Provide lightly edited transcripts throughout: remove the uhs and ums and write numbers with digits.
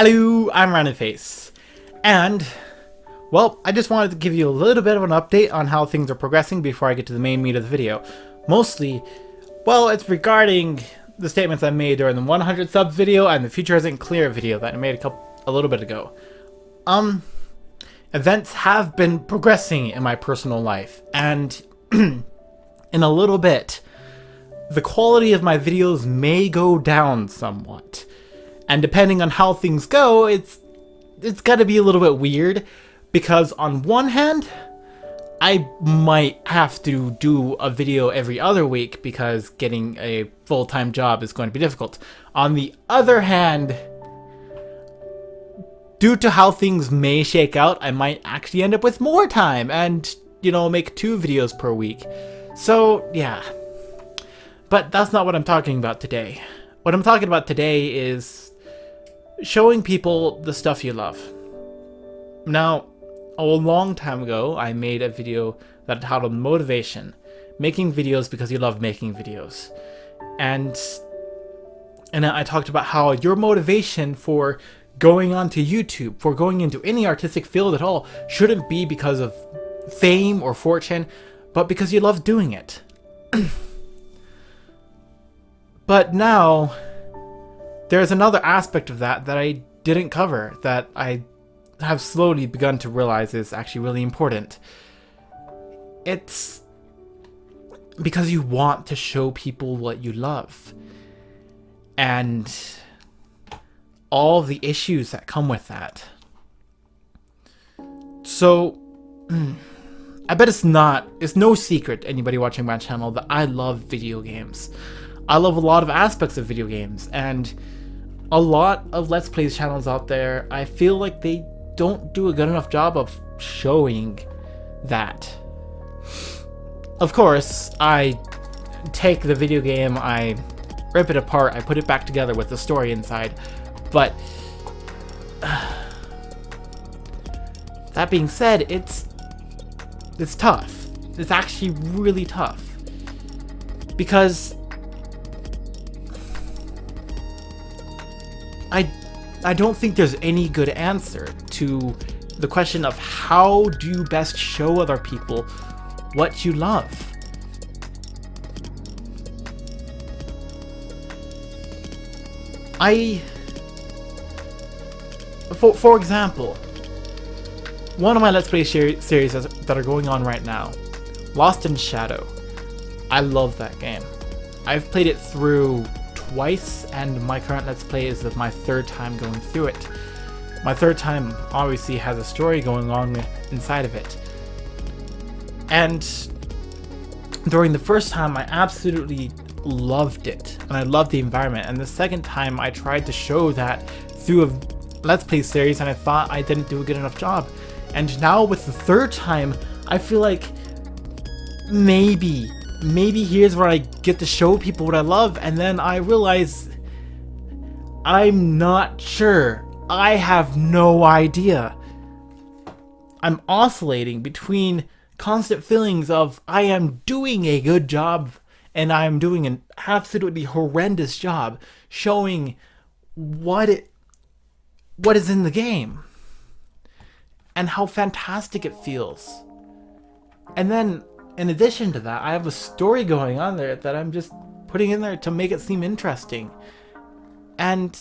Hello, I'm Randomface, and, well, I just wanted to give you a little bit of an update on how things are progressing before I get to the main meat of the video. Mostly, well, it's regarding the statements I made during the 100 subs video and the Future Isn't Clear video that I made a little bit ago. Events have been progressing in my personal life, and in a little bit, the quality of my videos may go down somewhat. And depending on how things go, it's gotta be a little bit weird, because on one hand, I might have to do a video every other week because getting a full-time job is going to be difficult. On the other hand, due to how things may shake out, I might actually end up with more time and, you know, make 2 videos per week. So, yeah. But that's not what I'm talking about today. What I'm talking about today is showing people the stuff you love. Now, a long time ago, I made a video that titled Motivation, making videos because you love making videos. And I talked about how your motivation for going onto YouTube, for going into any artistic field at all, shouldn't be because of fame or fortune, but because you love doing it. But now, there's another aspect of that I didn't cover, that I have slowly begun to realize is actually really important. It's because you want to show people what you love. And all the issues that come with that. So, I bet it's no secret to anybody watching my channel that I love video games. I love a lot of aspects of video games, and a lot of Let's Plays channels out there, I feel like they don't do a good enough job of showing that. Of course, I take the video game, I rip it apart, I put it back together with the story inside, but that being said, it's tough. It's actually really tough, because I don't think there's any good answer to the question of how do you best show other people what you love. For example, one of my Let's Play series that are going on right now, Lost in Shadow. I love that game. I've played it through twice, and my current Let's Play is my 3rd time going through it. My 3rd time obviously has a story going on inside of it. And during the first time, I absolutely loved it, and I loved the environment. And the second time, I tried to show that through a Let's Play series, and I thought I didn't do a good enough job. And now with the 3rd time, I feel like maybe here's where I get to show people what I love, and then I realize I'm not sure. I have no idea. I'm oscillating between constant feelings of I am doing a good job and I am doing an absolutely horrendous job showing what is in the game and how fantastic it feels. And then in addition to that, I have a story going on there that I'm just putting in there to make it seem interesting. And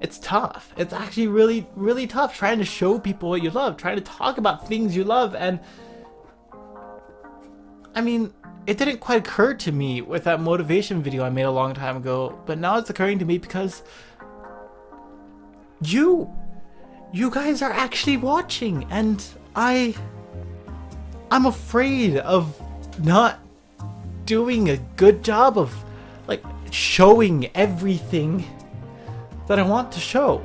it's tough. It's actually really, really tough trying to show people what you love, trying to talk about things you love. And I mean, it didn't quite occur to me with that motivation video I made a long time ago, but now it's occurring to me because you guys are actually watching, and I'm afraid of not doing a good job of like showing everything that I want to show.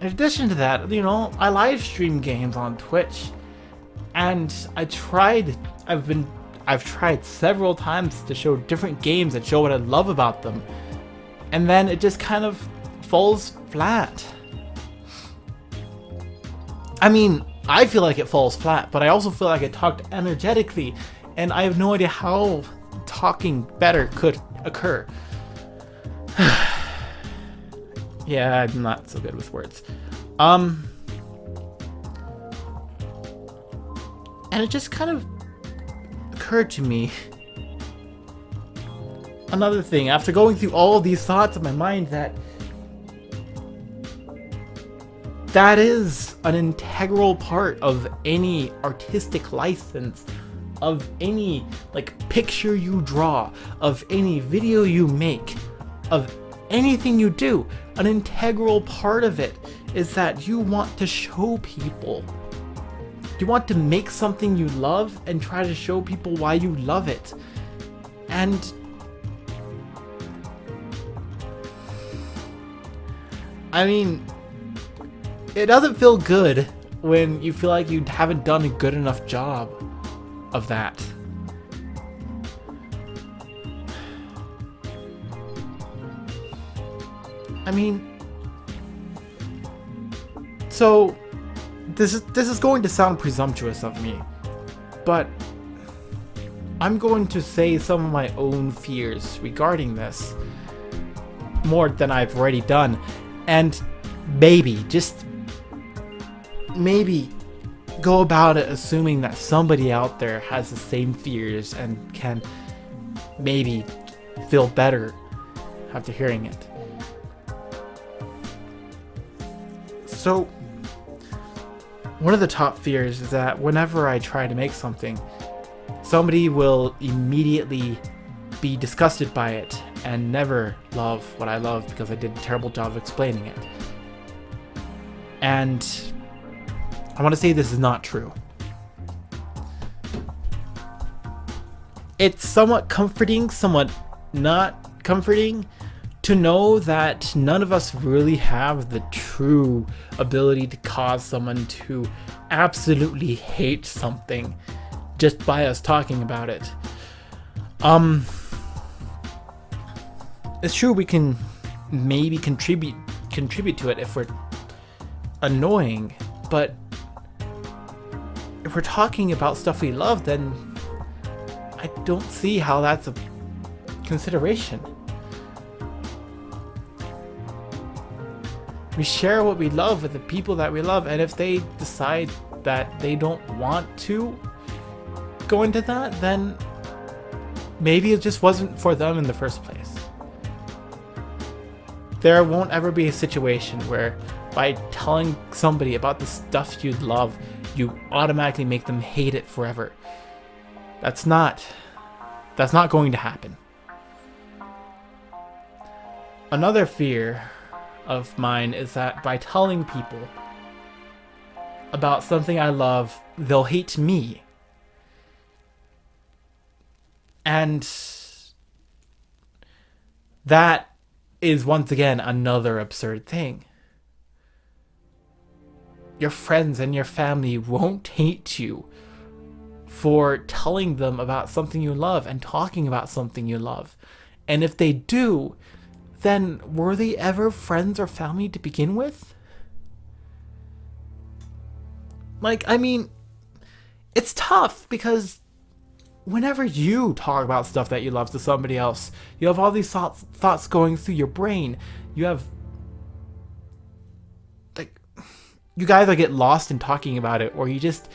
In addition to that, you know, I live stream games on Twitch, and I've tried several times to show different games and show what I love about them, and then it just kind of falls flat. I mean, I feel like it falls flat, but I also feel like I talked energetically, and I have no idea how talking better could occur. Yeah, I'm not so good with words. And it just kind of occurred to me another thing after going through all of these thoughts in my mind, that is an integral part of any artistic license, of any like picture you draw, of any video you make, of anything you do. An integral part of it is that you want to show people. You want to make something you love and try to show people why you love it. And I mean, it doesn't feel good when you feel like you haven't done a good enough job of that. I mean, so this is going to sound presumptuous of me, but I'm going to say some of my own fears regarding this more than I've already done, and maybe, just maybe, go about it assuming that somebody out there has the same fears and can maybe feel better after hearing it. So, one of the top fears is that whenever I try to make something, somebody will immediately be disgusted by it and never love what I love because I did a terrible job of explaining it. And I want to say this is not true. It's somewhat comforting, somewhat not comforting, to know that none of us really have the true ability to cause someone to absolutely hate something just by us talking about it. It's true we can maybe contribute to it if we're annoying, but if we're talking about stuff we love, then I don't see how that's a consideration. We share what we love with the people that we love, and if they decide that they don't want to go into that, then maybe it just wasn't for them in the first place. There won't ever be a situation where by telling somebody about the stuff you love, you automatically make them hate it forever. That's not going to happen. Another fear of mine is that by telling people about something I love, they'll hate me. And that is once again another absurd thing. Your friends and your family won't hate you for telling them about something you love and talking about something you love. And if they do, then were they ever friends or family to begin with? Like, I mean, it's tough because whenever you talk about stuff that you love to somebody else, you have all these thoughts going through your brain. You have, like, you either get lost in talking about it or you just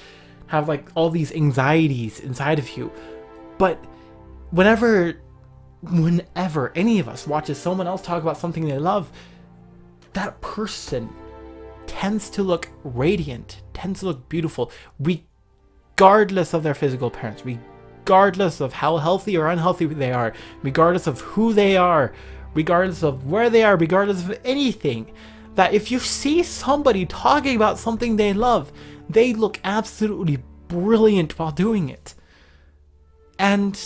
have, like, all these anxieties inside of you. But whenever any of us watches someone else talk about something they love, that person tends to look radiant, tends to look beautiful, regardless of their physical appearance, regardless of how healthy or unhealthy they are, regardless of who they are, regardless of where they are, regardless of anything. That if you see somebody talking about something they love, they look absolutely brilliant while doing it. And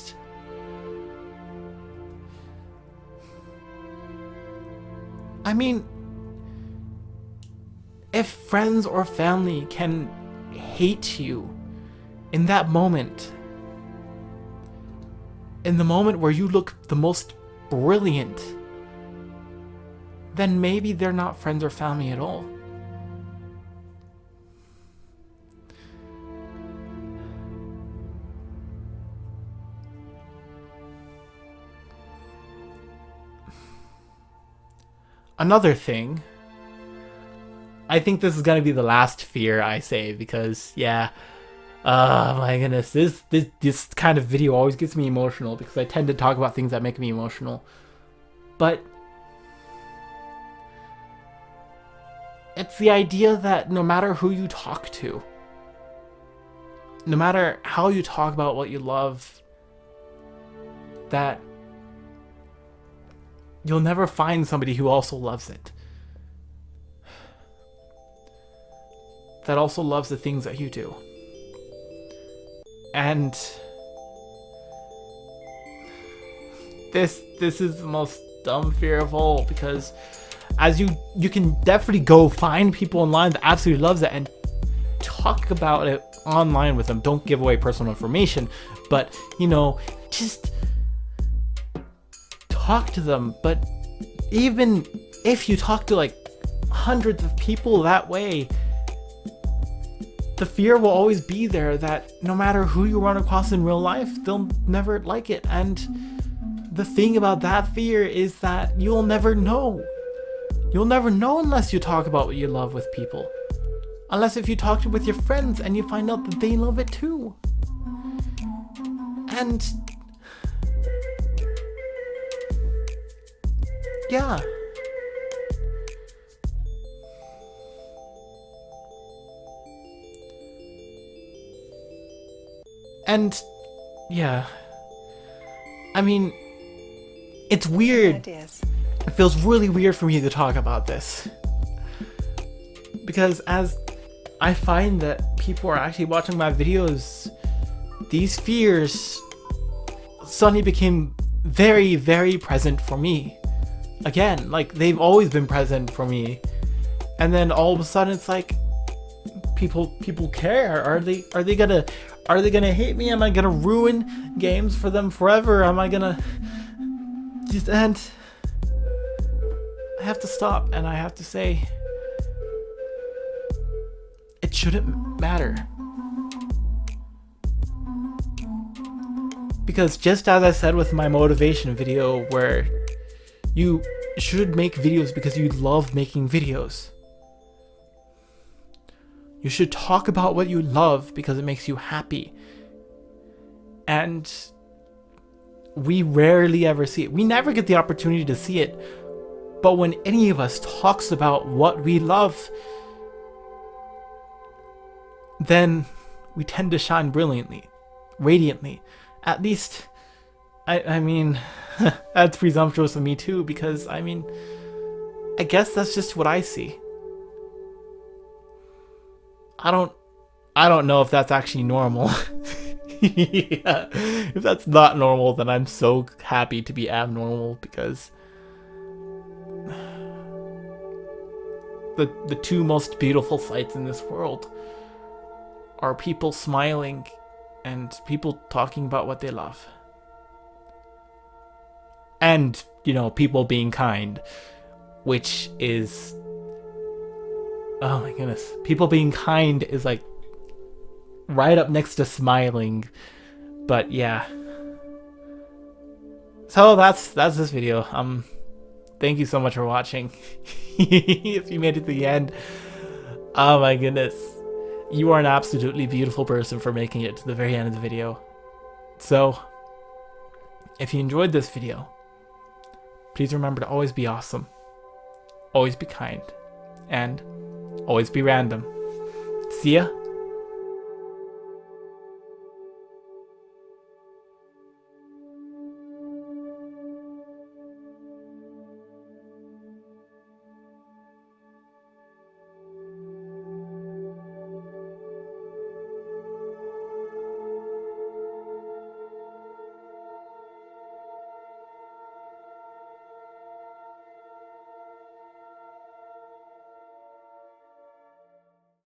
I mean, if friends or family can hate you in that moment, in the moment where you look the most brilliant, then maybe they're not friends or family at all. another thing, I think this is gonna be the last fear I say, because yeah, oh my goodness, this kind of video always gets me emotional because I tend to talk about things that make me emotional. But it's the idea that no matter who you talk to, no matter how you talk about what you love, that you'll never find somebody who also loves it. That also loves the things that you do. And this is the most dumb fear of all, because as you can definitely go find people online that absolutely loves it and talk about it online with them. Don't give away personal information, but you know, just talk to them. But even if you talk to like hundreds of people that way, the fear will always be there that no matter who you run across in real life, they'll never like it. And the thing about that fear is that you'll never know. You'll never know unless you talk about what you love with people. Unless if you talk with your friends and you find out that they love it too. And yeah. And yeah. I mean, it's weird. It feels really weird for me to talk about this. Because as I find that people are actually watching my videos, these fears suddenly became very, very present for me. Again, like they've always been present for me. And then all of a sudden it's like people care. Are they gonna hate me? Am I gonna ruin games for them forever? Am I gonna just end? I have to stop and I have to say, it shouldn't matter. Because just as I said with my motivation video, where you should make videos because you love making videos. You should talk about what you love because it makes you happy. And we rarely ever see it. We never get the opportunity to see it. But when any of us talks about what we love, then we tend to shine brilliantly, radiantly. At least, I mean, that's presumptuous of me too, because I mean, I guess that's just what I see. I don't know if that's actually normal. Yeah. If that's not normal, then I'm so happy to be abnormal, because the two most beautiful sights in this world are people smiling and people talking about what they love. And, you know, people being kind, which is, oh my goodness, people being kind is like right up next to smiling. But yeah. So that's this video. Thank you so much for watching. If you made it to the end, oh my goodness, you are an absolutely beautiful person for making it to the very end of the video. So if you enjoyed this video, please remember to always be awesome, always be kind, and always be random. See ya.